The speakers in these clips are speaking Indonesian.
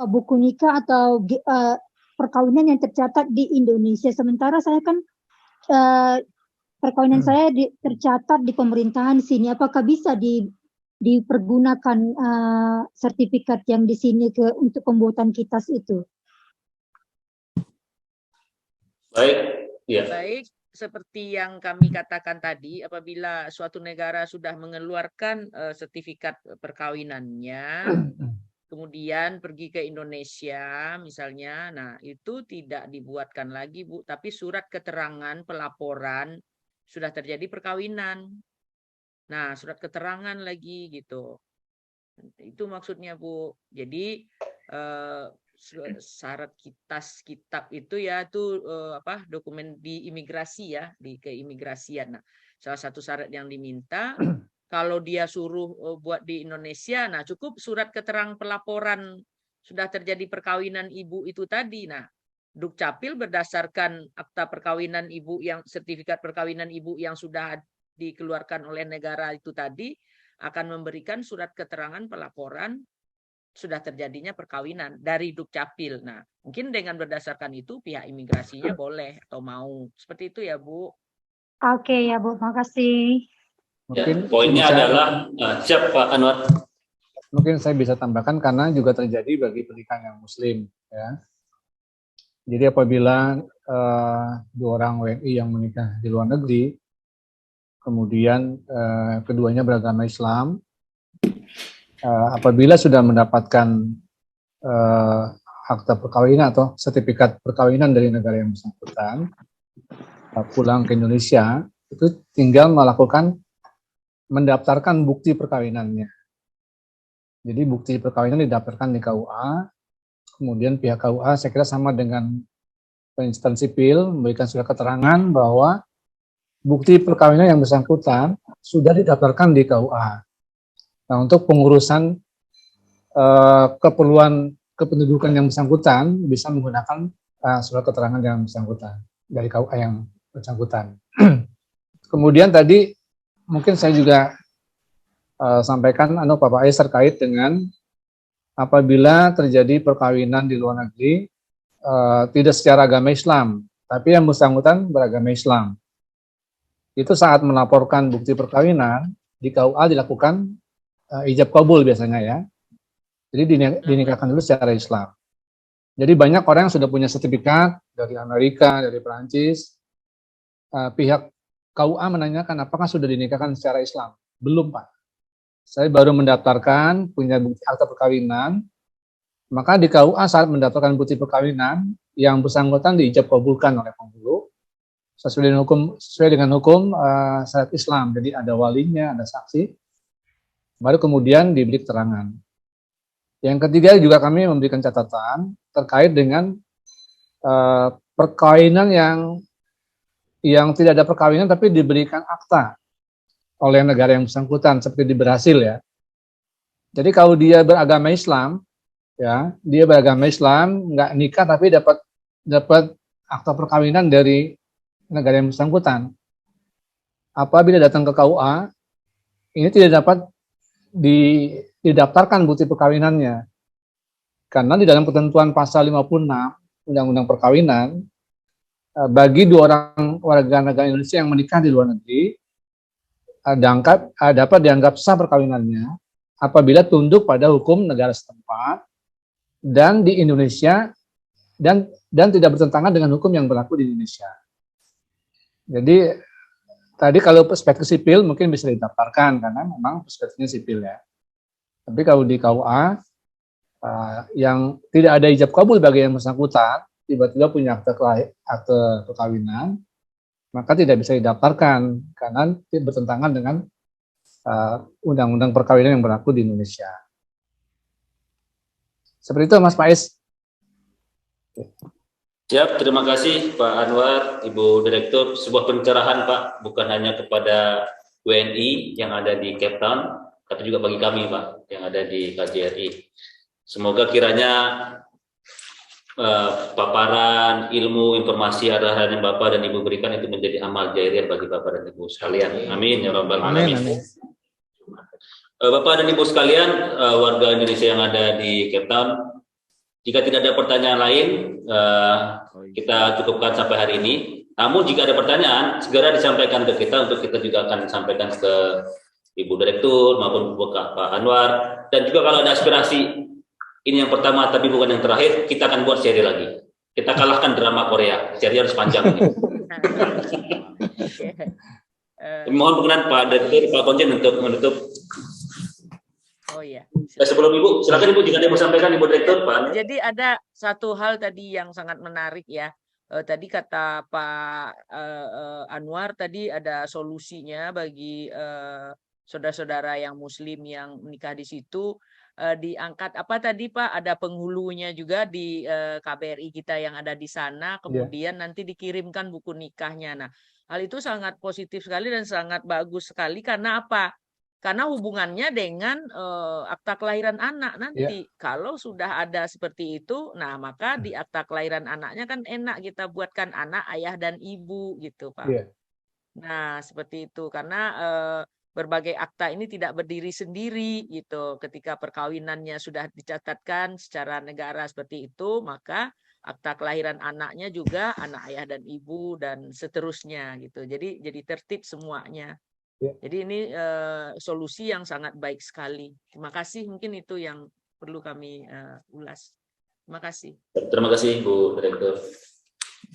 buku nikah atau perkawinan yang tercatat di Indonesia. Sementara saya kan perkawinan saya tercatat di pemerintahan sini. Apakah bisa dipergunakan sertifikat yang di sini untuk pembuatan kitas itu? Baik, ya. Baik, seperti yang kami katakan tadi, apabila suatu negara sudah mengeluarkan sertifikat perkawinannya, kemudian pergi ke Indonesia misalnya, nah itu tidak dibuatkan lagi Bu, tapi surat keterangan pelaporan sudah terjadi perkawinan. Nah, surat keterangan lagi gitu. Itu maksudnya Bu. Jadi syarat kitab itu ya itu dokumen di imigrasi ya, di keimigrasian. Nah, salah satu syarat yang diminta kalau dia suruh buat di Indonesia, nah cukup surat keterangan pelaporan sudah terjadi perkawinan ibu itu tadi. Nah, Dukcapil berdasarkan akta perkawinan ibu yang sertifikat perkawinan ibu yang sudah dikeluarkan oleh negara itu tadi akan memberikan surat keterangan pelaporan sudah terjadinya perkawinan dari Dukcapil. Nah, mungkin dengan berdasarkan itu pihak imigrasinya boleh atau mau. Seperti itu ya, Bu. Oke ya, Bu. Makasih. Ya, poinnya adalah siap Pak Anwar. Mungkin saya bisa tambahkan karena juga terjadi bagi pernikahan yang Muslim, ya. Jadi apabila dua orang WNI yang menikah di luar negeri, kemudian keduanya beragama Islam, apabila sudah mendapatkan akta perkawinan atau sertifikat perkawinan dari negara yang bersangkutan, pulang ke Indonesia, itu tinggal mendaftarkan bukti perkawinannya. Jadi bukti perkawinan didaftarkan di KUA, kemudian pihak KUA saya kira sama dengan instansi sipil memberikan surat keterangan bahwa bukti perkawinan yang bersangkutan sudah didaftarkan di KUA. Nah, untuk pengurusan keperluan kependudukan yang bersangkutan bisa menggunakan surat keterangan yang bersangkutan dari KUA yang bersangkutan. Kemudian tadi mungkin saya juga sampaikan Pak Faiz terkait dengan apabila terjadi perkawinan di luar negeri tidak secara agama Islam, tapi yang bersangkutan beragama Islam. Itu saat melaporkan bukti perkawinan di KUA dilakukan ijab kabul biasanya ya. Jadi dinikahkan dulu secara Islam. Jadi banyak orang yang sudah punya sertifikat dari Amerika, dari Perancis. Pihak KUA menanyakan apakah sudah dinikahkan secara Islam. Belum Pak. Saya baru mendaftarkan punya bukti akta perkawinan. Maka di KUA saat mendaftarkan bukti perkawinan yang bersangkutan diijab kabulkan oleh penghulu sesuai dengan hukum syariat Islam. Jadi ada walinya, ada saksi. Baru kemudian diberi keterangan. Yang ketiga juga kami memberikan catatan terkait dengan perkawinan yang tidak ada perkawinan tapi diberikan akta oleh negara yang bersangkutan seperti di Brasil ya. Jadi kalau dia beragama Islam, ya dia beragama Islam nggak nikah tapi dapat akta perkawinan dari negara yang bersangkutan. Apabila datang ke KUA, ini tidak dapat didaftarkan bukti perkawinannya. Karena di dalam ketentuan pasal 56 Undang-Undang Perkawinan, bagi dua orang warga negara Indonesia yang menikah di luar negeri, dapat dianggap sah perkawinannya apabila tunduk pada hukum negara setempat dan di Indonesia dan tidak bertentangan dengan hukum yang berlaku di Indonesia. Jadi tadi kalau perspektif sipil mungkin bisa didaftarkan karena memang perspektifnya sipil ya. Tapi kalau di KUA yang tidak ada ijab kabul bagi yang bersangkutan, tiba-tiba punya akte perkawinan, maka tidak bisa didaftarkan karena bertentangan dengan undang-undang perkawinan yang berlaku di Indonesia. Seperti itu Mas Faiz. Siap, terima kasih Pak Anwar, Ibu Direktur. Sebuah pencerahan Pak, bukan hanya kepada WNI yang ada di Cape Town, tapi juga bagi kami Pak, yang ada di KJRI. Semoga kiranya paparan, ilmu, informasi, arahan yang Bapak dan Ibu berikan itu menjadi amal jariah bagi Bapak dan Ibu sekalian. Amin ya rabbal alamin. Bapak dan Ibu sekalian, warga Indonesia yang ada di Cape Town, Jika tidak ada pertanyaan lain, kita cukupkan sampai hari ini. Namun jika ada pertanyaan, segera disampaikan ke kita untuk kita juga akan sampaikan ke Ibu Direktur maupun Pak Anwar. Dan juga kalau ada aspirasi, ini yang pertama tapi bukan yang terakhir, kita akan buat seri lagi. Kita kalahkan drama Korea, seri harus panjang. Mohon berkenan Pak Direktur, Pak Konjen untuk menutup. Oh iya. Sebelum Ibu, silakan Ibu jika ada yang mau sampaikan Ibu Direktur, Pak. Jadi ada satu hal tadi yang sangat menarik ya. Tadi kata Pak Anwar tadi ada solusinya bagi saudara-saudara yang Muslim yang menikah di situ, diangkat apa tadi Pak, ada penghulunya juga di KBRI kita yang ada di sana, kemudian nanti dikirimkan buku nikahnya. Nah, hal itu sangat positif sekali dan sangat bagus sekali karena apa? Karena hubungannya dengan akta kelahiran anak nanti. Kalau sudah ada seperti itu, nah maka di akta kelahiran anaknya kan enak kita buatkan anak, ayah, dan ibu gitu Pak. Nah seperti itu karena berbagai akta ini tidak berdiri sendiri gitu. Ketika perkawinannya sudah dicatatkan secara negara seperti itu, maka akta kelahiran anaknya juga anak, ayah, dan ibu dan seterusnya gitu. Jadi tertib semuanya. Jadi ini solusi yang sangat baik sekali. Terima kasih, mungkin itu yang perlu kami ulas. Terima kasih. Terima kasih Bu Direktur.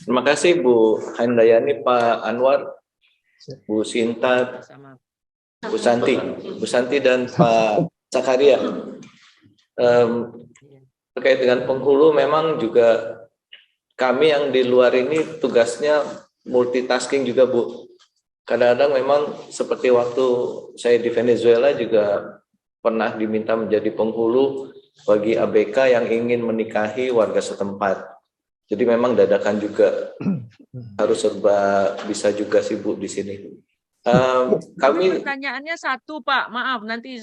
Terima kasih Bu Handayani, Pak Anwar, Bu Sinta, Bu Santi dan Pak Sakaria. Terkait dengan penghulu memang juga kami yang di luar ini tugasnya multitasking juga Bu. Kadang-kadang memang seperti waktu saya di Venezuela juga pernah diminta menjadi penghulu bagi ABK yang ingin menikahi warga setempat. Jadi memang dadakan juga harus serba bisa juga sih Bu di sini. Kami pertanyaannya satu Pak, maaf nanti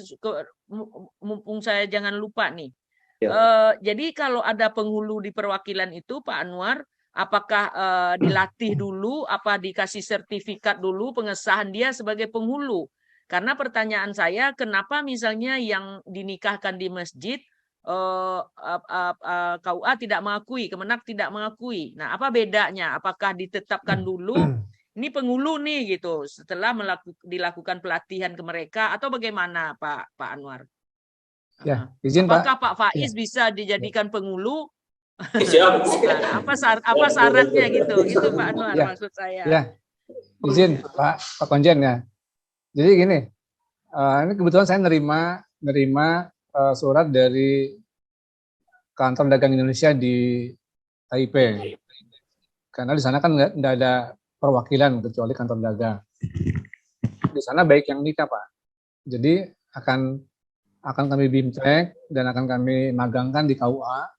mumpung saya jangan lupa nih. Jadi kalau ada penghulu di perwakilan itu Pak Anwar, apakah dilatih dulu, apa dikasih sertifikat dulu pengesahan dia sebagai penghulu? Karena pertanyaan saya, kenapa misalnya yang dinikahkan di masjid, KUA tidak mengakui, Kemenak tidak mengakui. Nah, apa bedanya? Apakah ditetapkan dulu, ini penghulu nih gitu, setelah dilakukan pelatihan ke mereka, atau bagaimana Pak Anwar? Ya, izin apakah Pak Faiz bisa dijadikan penghulu? Siap. Apa syaratnya gitu? Itu Pak Anwar maksud saya. Ya, izin Pak Konjen ya. Jadi gini, ini kebetulan saya nerima surat dari Kantor Dagang Indonesia di Taipei. Karena di sana kan nggak ada perwakilan kecuali kantor dagang. Di sana baik yang nikah Pak. Jadi akan kami bimtek dan akan kami magangkan di KUA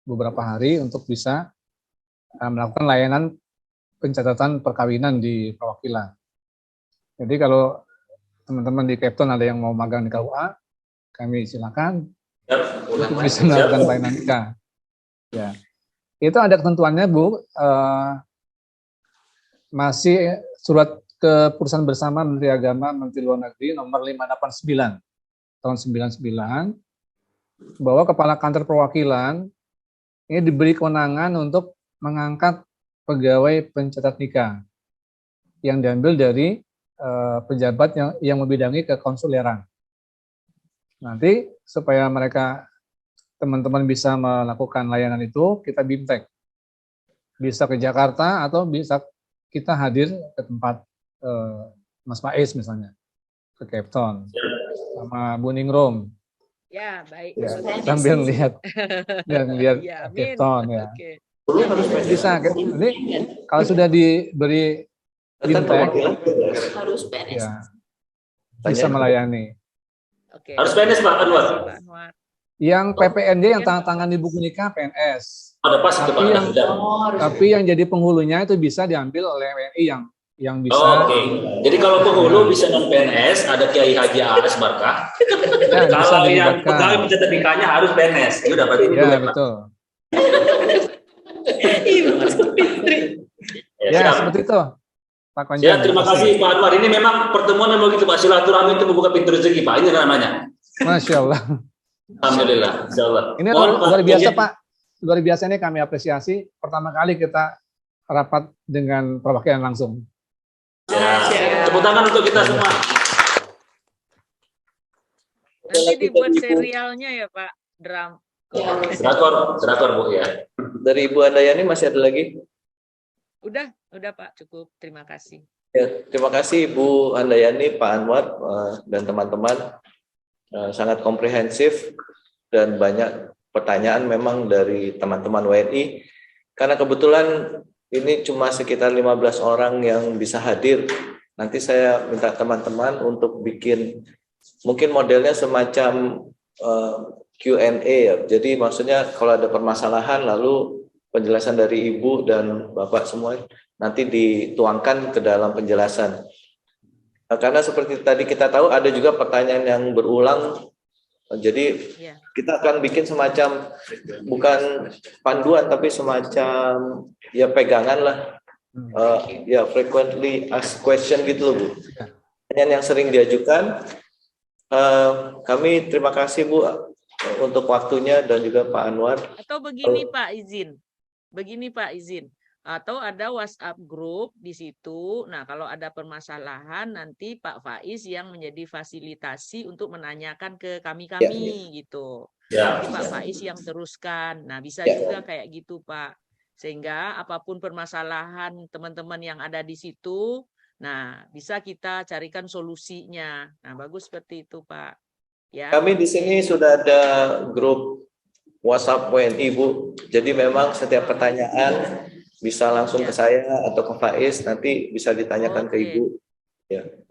beberapa hari untuk bisa melakukan layanan pencatatan perkawinan di perwakilan. Jadi kalau teman-teman di Capton ada yang mau magang di KUA, kami silakan untuk bisa melakukan pelayanan nikah. Ya, itu ada ketentuannya Bu. Masih surat keputusan bersama Menteri Agama, Menteri Luar Negeri nomor 589 tahun 99 bahwa kepala kantor perwakilan ini diberi kewenangan untuk mengangkat pegawai pencatat nikah yang diambil dari pejabat yang membidangi kekonsuleran. Nanti supaya mereka teman-teman bisa melakukan layanan itu, kita bimtek. Bisa ke Jakarta atau bisa kita hadir ke tempat Mas Faiz misalnya, ke Cape Town sama Bu Ningrum. Ya, baik. Ya, sambil lihat ya, Cape Town ya. Okay. Bisa. Ini kalau sudah diberi bimtek harus PNS. Ya, bisa melayani. Okay. Harus PNS Pak Anwar. Yang PPNJ yang tangan di buku nikah PNS. Ada pas itu Pak. Tapi yang jadi penghulunya itu bisa diambil oleh WNI yang bisa. Oke. Jadi kalau penghulu bisa non PNS, ada Kiai Haji A.S. Barkah. Ya, kalau yang pegawai pencatat nikahnya harus PNS. Itu dapat ini. Ya, betul. Ya, seperti itu. Pak Konjen. Ya, terima kasih Pak Anwar. Ini memang pertemuan yang begitu Pak. Silaturahmi itu membuka pintu rezeki Pak. Ini namanya. Masya Allah. Alhamdulillah. Insya Allah. Ini luar biasa Pak. luar biasa ini kami apresiasi. Pertama kali kita rapat dengan perwakilan langsung. Ya. Tepuk tangan untuk kita semua. Nanti dibuat serialnya ya Pak, drum. Drakor Bu ya. Dari Ibu Handayani masih ada lagi? Udah Pak, cukup. Terima kasih. Ya, terima kasih Ibu Handayani, Pak Anwar, dan teman-teman. Sangat komprehensif dan banyak pertanyaan memang dari teman-teman WNI. Karena kebetulan ini cuma sekitar 15 orang yang bisa hadir. Nanti saya minta teman-teman untuk bikin mungkin modelnya semacam Q&A ya. Jadi maksudnya kalau ada permasalahan lalu penjelasan dari Ibu dan Bapak semua nanti dituangkan ke dalam penjelasan. Karena seperti tadi kita tahu ada juga pertanyaan yang berulang. Jadi kita akan bikin semacam bukan panduan tapi semacam ya pegangan lah. Ya frequently asked question gitu loh Bu. Pertanyaan yang sering diajukan. Kami terima kasih Bu untuk waktunya dan juga Pak Anwar. Atau begini Pak izin. Atau ada WhatsApp group di situ. Nah, kalau ada permasalahan nanti Pak Faiz yang menjadi fasilitasi untuk menanyakan ke kami-kami gitu. Nanti Pak Faiz yang teruskan. Nah, bisa juga kayak gitu Pak. Sehingga apapun permasalahan teman-teman yang ada di situ, nah bisa kita carikan solusinya. Nah, bagus seperti itu Pak. Ya. Kami di sini sudah ada grup WhatsApp WNI Bu. Jadi memang setiap pertanyaan bisa langsung ke saya atau ke Faiz, nanti bisa ditanyakan ke Ibu.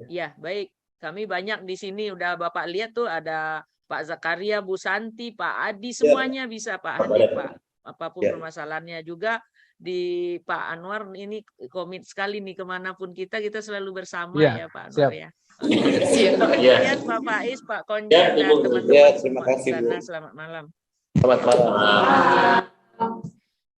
Ya, baik. Kami banyak di sini, udah Bapak lihat tuh ada Pak Zakaria, Bu Santi, Pak Adi, semuanya bisa Pak hadir Pak. Apapun permasalahannya juga di Pak Anwar ini komit sekali nih kemanapun kita selalu bersama ya Pak Anwar ya. Lihat Pak Faiz, Pak Konjen dan teman-teman terima kasih Bu. Selamat malam. Selamat malam.